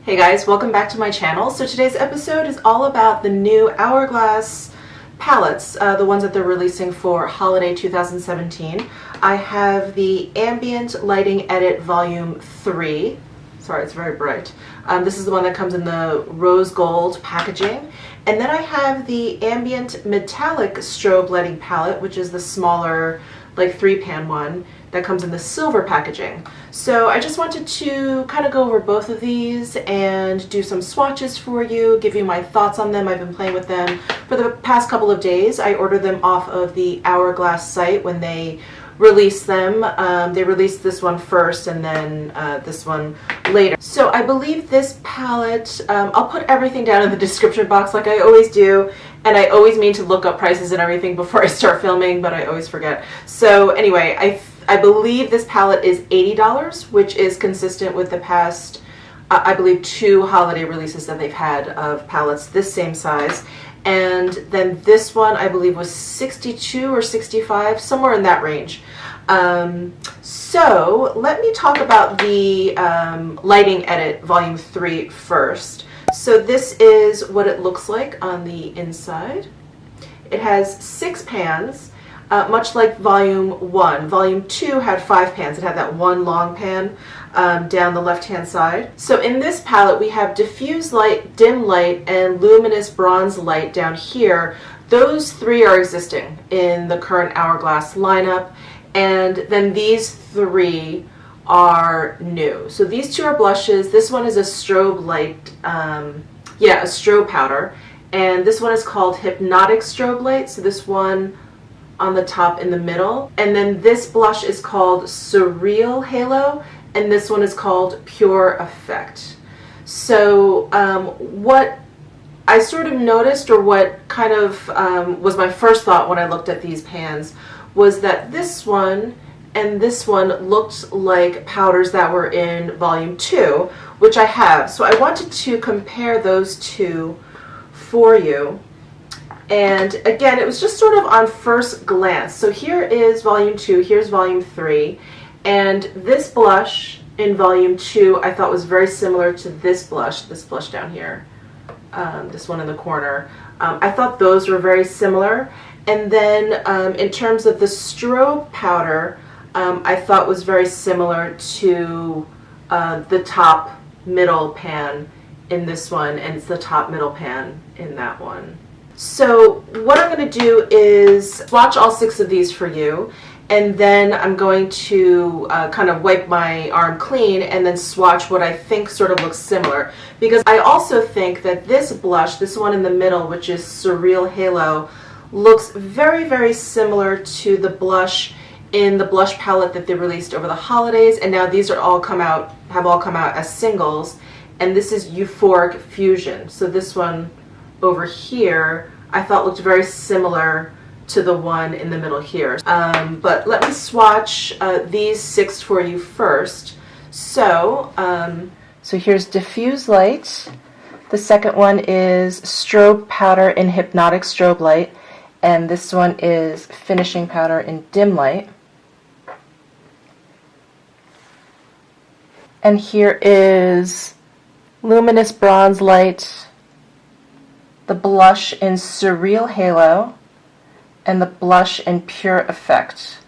Hey guys, welcome back to my channel. So today's episode is all about the new Hourglass palettes, the ones that they're releasing for holiday 2017. I have the Ambient Lighting Edit Volume 3. Sorry, it's very bright. This is the one that comes in the rose gold packaging. And then I have the Ambient Metallic Strobe Lighting Palette, which is the smaller, like 3-pan one that comes in the silver packaging. So I just wanted to kind of go over both of these and do some swatches for you, give you my thoughts on them. I've been playing with them for the past couple of days. I ordered them off of the Hourglass site when they released them. They released this one first and then this one later. So I believe this palette, I'll put everything down in the description box like I always do, and I always mean to look up prices and everything before I start filming, but I always forget. So anyway, I believe this palette is $80, which is consistent with the past, I believe, 2 holiday releases that they've had of palettes this same size. And then this one, I believe, was 62 or 65, somewhere in that range. So let me talk about the Lighting Edit Volume 3 first. So this is what it looks like on the inside. It has 6 pans. Much like Volume 1. Volume 2 had 5 pans. It had that one long pan down the left-hand side. So in this palette, we have diffuse light, dim light, and luminous bronze light down here. Those 3 are existing in the current Hourglass lineup, and then these 3 are new. So these 2 are blushes. This one is a strobe light, a strobe powder, and this one is called Hypnotic Strobe Light. So this one on the top in the middle, and then this blush is called Surreal Halo, and this one is called Pure Effect. So what I sort of noticed, or what kind of was my first thought when I looked at these pans, was that this one and this one looked like powders that were in Volume 2, which I have. So I wanted to compare those two for you. And again, it was just sort of on first glance. So here is Volume 2, here's Volume 3, and this blush in Volume 2 I thought was very similar to this blush down here, this one in the corner. I thought those were very similar. And then in terms of the strobe powder, I thought was very similar to the top middle pan in this one, and it's the top middle pan in that one. So what I'm going to do is swatch all 6 of these for you, and then I'm going to kind of wipe my arm clean and then swatch what I think sort of looks similar. Because I also think that this blush, this one in the middle, which is Surreal Halo, looks very, very similar to the blush in the blush palette that they released over the holidays, and now these are all have all come out as singles, and this is Euphoric Fusion. So this one over here I thought looked very similar to the one in the middle here. But let me swatch these 6 for you first. So here's Diffuse Light. The second one is Strobe Powder in Hypnotic Strobe Light, and this one is Finishing Powder in Dim Light. And here is Luminous Bronze Light, the blush in Surreal Halo, and the blush in Pure Effect.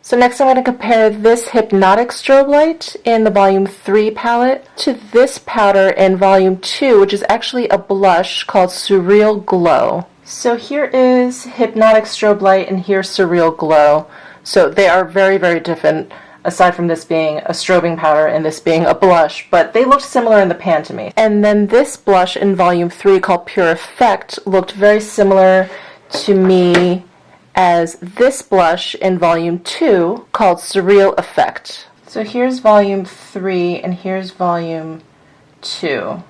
So next I'm going to compare this Hypnotic Strobe Light in the Volume 3 palette to this powder in Volume 2, which is actually a blush called Surreal Glow. So here is Hypnotic Strobe Light and here's Surreal Glow. So they are very, very different, aside from this being a strobing powder and this being a blush, but they looked similar in the pan to me. And then this blush in Volume 3 called Pure Effect looked very similar to me as this blush in Volume 2 called Surreal Effect. So here's Volume 3 and here's Volume 2.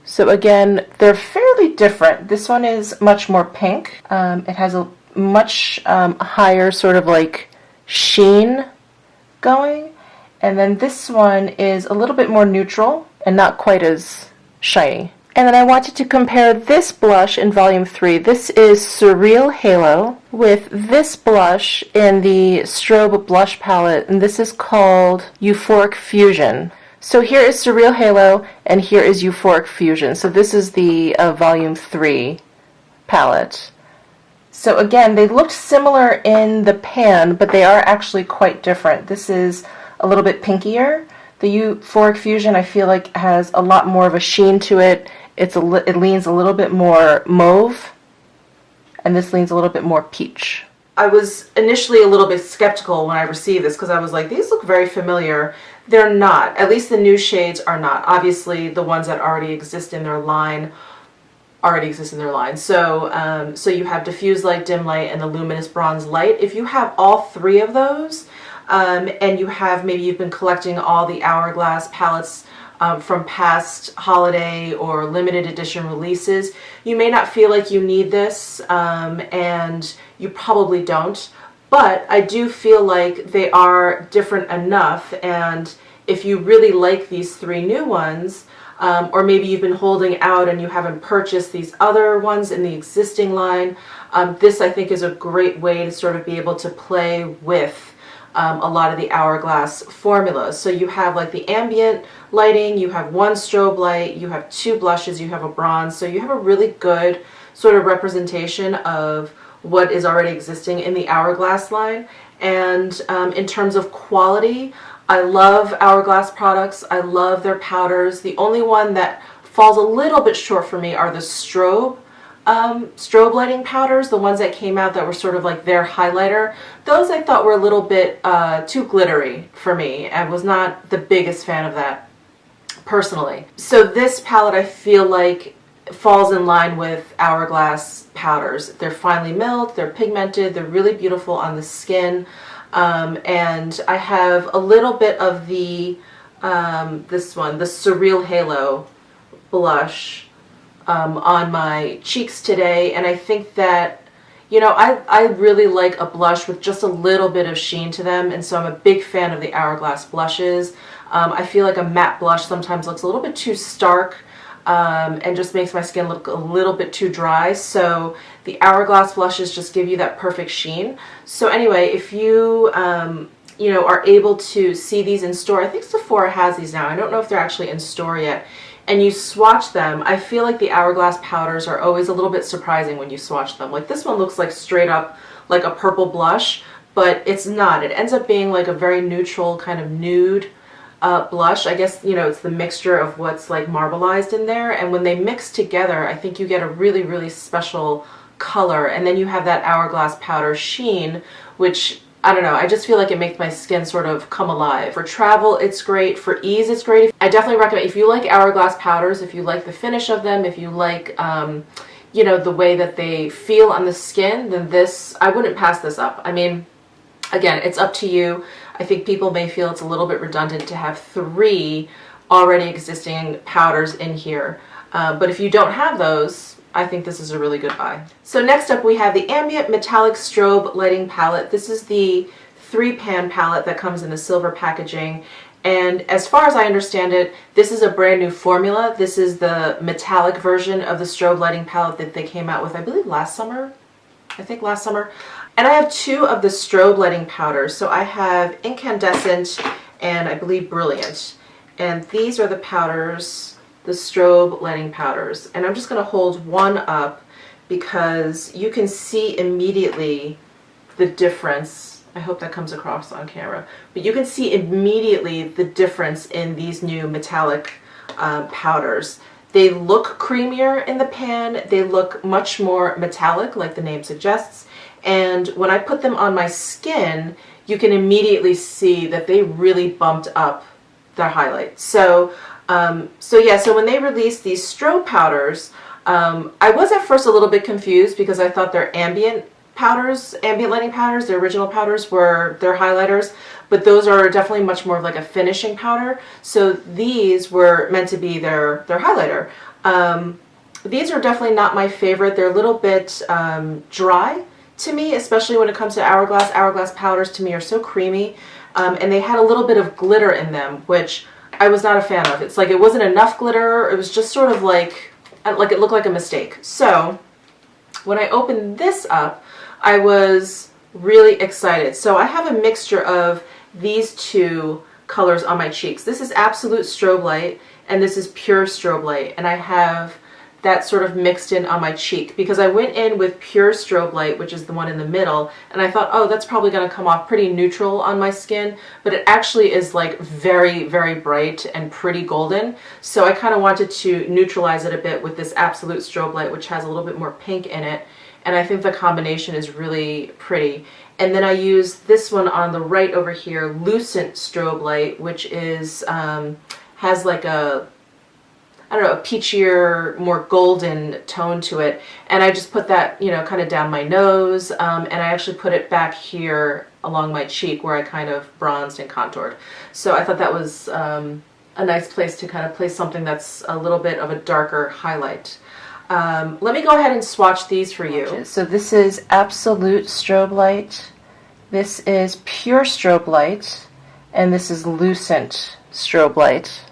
So again, they're fairly different. This one is much more pink. It has a much higher sort of like sheen going, and then this one is a little bit more neutral and not quite as shiny. And then I wanted to compare this blush in Volume 3. This is Surreal Halo, with this blush in the Strobe Blush Palette, and this is called Euphoric Fusion. So here is Surreal Halo, and here is Euphoric Fusion. So this is the Volume 3 palette. So again, they looked similar in the pan, but they are actually quite different. This is a little bit pinkier. The Euphoric Fusion, I feel like, has a lot more of a sheen to it. It leans a little bit more mauve, and this leans a little bit more peach. I was initially a little bit skeptical when I received this because I was like, these look very familiar. They're not. At least the new shades are not. Obviously, the ones that already exist in their line So, so you have Diffuse Light, Dim Light, and the Luminous Bronze Light. If you have all three of those, and you have, maybe you've been collecting all the Hourglass palettes from past holiday or limited edition releases, you may not feel like you need this, and you probably don't. But I do feel like they are different enough, and if you really like these three new ones, or maybe you've been holding out and you haven't purchased these other ones in the existing line, this I think is a great way to sort of be able to play with a lot of the Hourglass formulas. So you have like the ambient lighting, you have one strobe light, you have two blushes, you have a bronze, so you have a really good sort of representation of what is already existing in the Hourglass line. And in terms of quality, I love Hourglass products. I love their powders. The only one that falls a little bit short for me are the strobe lighting powders, the ones that came out that were sort of like their highlighter. Those I thought were a little bit too glittery for me. I was not the biggest fan of that personally. So this palette I feel like falls in line with Hourglass powders. They're finely milled, they're pigmented, they're really beautiful on the skin. And I have a little bit of the, this one, the Surreal Halo blush on my cheeks today, and I think that, you know, I really like a blush with just a little bit of sheen to them, and so I'm a big fan of the Hourglass blushes. I feel like a matte blush sometimes looks a little bit too stark, and just makes my skin look a little bit too dry, so the Hourglass blushes just give you that perfect sheen. So anyway, if you you know, are able to see these in store, I think Sephora has these now, I don't know if they're actually in store yet, and you swatch them, I feel like the Hourglass powders are always a little bit surprising when you swatch them. Like this one looks like straight up like a purple blush, but it's not. It ends up being like a very neutral kind of nude blush. I guess, you know, it's the mixture of what's like marbleized in there, and when they mix together, I think you get a really, really special color, and then you have that Hourglass powder sheen, which, I don't know, I just feel like it makes my skin sort of come alive. For travel, it's great. For ease, it's great. I definitely recommend, if you like Hourglass powders, if you like the finish of them, if you like, you know, the way that they feel on the skin, then this, I wouldn't pass this up. I mean, again, it's up to you. I think people may feel it's a little bit redundant to have three already existing powders in here. But if you don't have those, I think this is a really good buy. So next up we have the Ambient Metallic Strobe Lighting Palette. This is the 3-pan palette that comes in the silver packaging. And as far as I understand it, this is a brand new formula. This is the metallic version of the strobe lighting palette that they came out with, I believe last summer. I think last summer. And I have two of the strobe lighting powders. So I have Incandescent and I believe Brilliant. And these are the powders, the strobe lighting powders. And I'm just going to hold one up because you can see immediately the difference. I hope that comes across on camera. But you can see immediately the difference in these new metallic powders. They look creamier in the pan. They look much more metallic, like the name suggests. And when I put them on my skin, you can immediately see that they really bumped up their highlight. So so when they released these strobe powders, I was at first a little bit confused because I thought their ambient powders, ambient lighting powders, their original powders were their highlighters, but those are definitely much more of like a finishing powder. So these were meant to be their highlighter. These are definitely not my favorite. They're a little bit dry to me, especially when it comes to Hourglass. Hourglass powders to me are so creamy, and they had a little bit of glitter in them, which I was not a fan of. It's like it wasn't enough glitter. It was just sort of like it looked like a mistake. So when I opened this up, I was really excited. So I have a mixture of these two colors on my cheeks. This is Absolute Strobe Light and this is Pure Strobe Light, and I have that sort of mixed in on my cheek because I went in with Pure Strobe Light, which is the one in the middle, and I thought, oh, that's probably going to come off pretty neutral on my skin, but it actually is like very, very bright and pretty golden. So I kind of wanted to neutralize it a bit with this Absolute Strobe Light, which has a little bit more pink in it, and I think the combination is really pretty. And then I used this one on the right over here, Lucent Strobe Light, which is has like a, I don't know, a peachier, more golden tone to it. And I just put that, you know, kind of down my nose, and I actually put it back here along my cheek where I kind of bronzed and contoured. So I thought that was a nice place to kind of place something that's a little bit of a darker highlight. Let me go ahead and swatch these for you. So this is Absolute Strobe Light, this is Pure Strobe Light, and this is Lucent Strobe Light.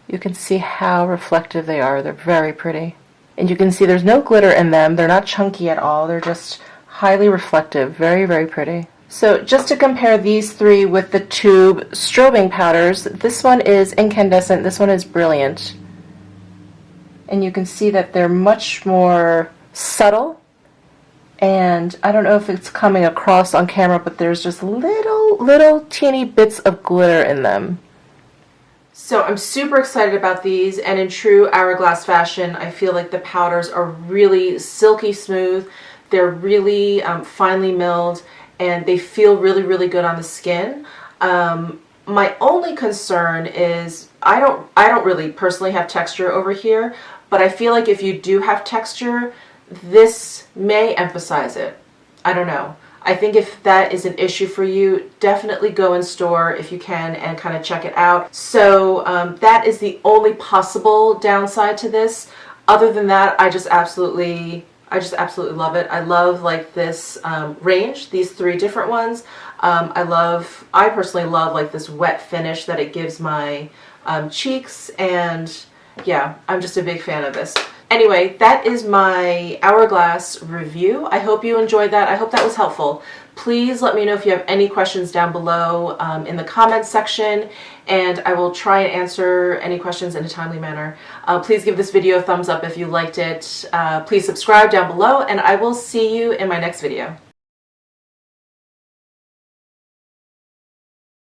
You can see how reflective they are. They're very pretty. And you can see there's no glitter in them. They're not chunky at all. They're just highly reflective. Very, very pretty. So just to compare these three with the tube strobing powders, this one is incandescent, this one is brilliant. And you can see that they're much more subtle. And I don't know if it's coming across on camera, but there's just little teeny bits of glitter in them. So I'm super excited about these, and in true Hourglass fashion, I feel like the powders are really silky smooth. They're really finely milled, and they feel really, really good on the skin. My only concern is I don't really personally have texture over here, but I feel like if you do have texture, this may emphasize it. I don't know. I think if that is an issue for you, definitely go in store if you can and kind of check it out. So that is the only possible downside to this. Other than that, I just absolutely love it. I love like this range, these three different ones. I personally love like this wet finish that it gives my cheeks, and yeah, I'm just a big fan of this. Anyway, that is my Hourglass review. I hope you enjoyed that. I hope that was helpful. Please let me know if you have any questions down below in the comments section, and I will try and answer any questions in a timely manner. Please give this video a thumbs up if you liked it. Please subscribe down below, and I will see you in my next video.